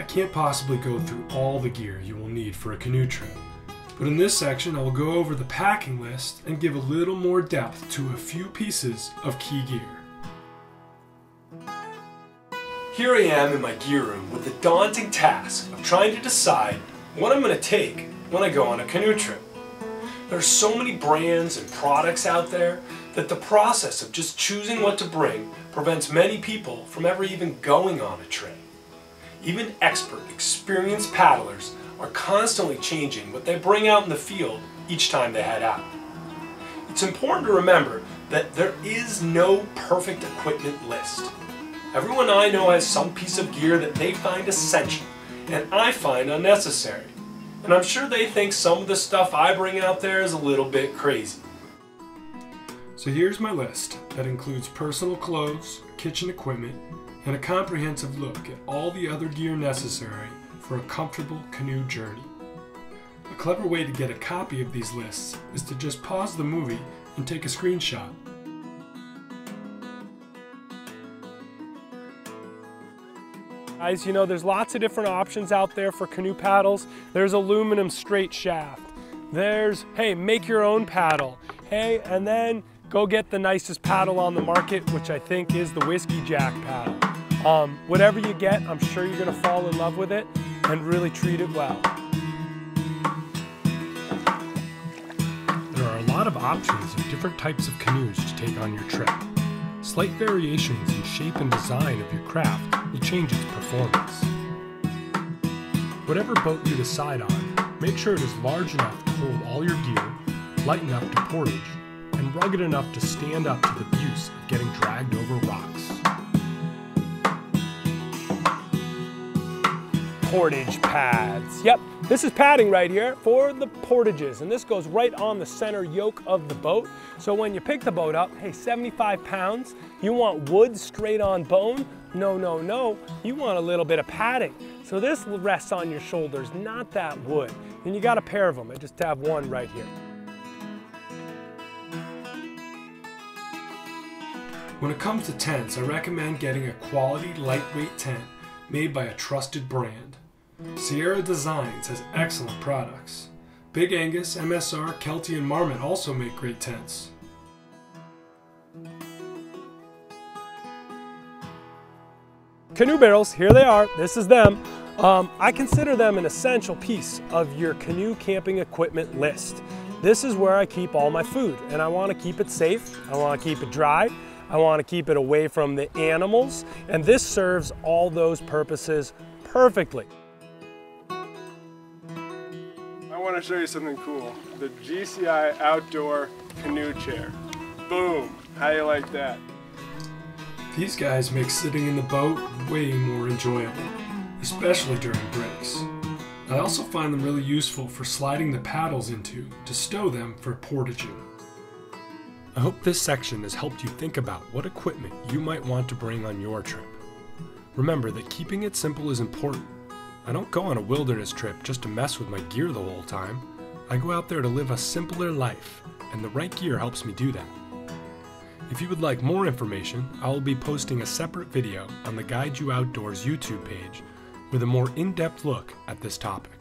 can't possibly go through all the gear you will need for a canoe trip. But in this section, I will go over the packing list and give a little more depth to a few pieces of key gear. Here I am in my gear room with the daunting task of trying to decide what I'm going to take when I go on a canoe trip. There are so many brands and products out there that the process of just choosing what to bring prevents many people from ever even going on a trip. Even expert, experienced paddlers are constantly changing what they bring out in the field each time they head out. It's important to remember that there is no perfect equipment list. Everyone I know has some piece of gear that they find essential and I find unnecessary. And I'm sure they think some of the stuff I bring out there is a little bit crazy. So here's my list that includes personal clothes, kitchen equipment, and a comprehensive look at all the other gear necessary for a comfortable canoe journey. A clever way to get a copy of these lists is to just pause the movie and take a screenshot. Guys, you know, there's lots of different options out there for canoe paddles. There's aluminum straight shaft. There's, hey, make your own paddle. Hey, and then go get the nicest paddle on the market, which I think is the Whiskey Jack paddle. Whatever you get, I'm sure you're gonna fall in love with it and really treat it well. There are a lot of options of different types of canoes to take on your trip. Slight variations in shape and design of your craft will change its performance. Whatever boat you decide on, make sure it is large enough to hold all your gear, light enough to portage, and rugged enough to stand up to the abuse of getting dragged over rocks. Portage pads. Yep, this is padding right here for the portages, and this goes right on the center yoke of the boat. So when you pick the boat up, hey, 75 pounds, you want wood straight on bone? No, no, no, you want a little bit of padding. So this rests on your shoulders, not that wood. And you got a pair of them, I just have one right here. When it comes to tents, I recommend getting a quality lightweight tent made by a trusted brand. Sierra Designs has excellent products. Big Angus, MSR, Kelty, and Marmot also make great tents. Canoe barrels, here they are, this is them. I consider them an essential piece of your canoe camping equipment list. This is where I keep all my food, and I want to keep it safe, I want to keep it dry, I want to keep it away from the animals, and this serves all those purposes perfectly. I want to show you something cool. The GCI Outdoor Canoe Chair. Boom! How do you like that? These guys make sitting in the boat way more enjoyable, especially during breaks. I also find them really useful for sliding the paddles into to stow them for portaging. I hope this section has helped you think about what equipment you might want to bring on your trip. Remember that keeping it simple is important. I don't go on a wilderness trip just to mess with my gear the whole time. I go out there to live a simpler life, and the right gear helps me do that. If you would like more information, I will be posting a separate video on the Guide You Outdoors YouTube page with a more in-depth look at this topic.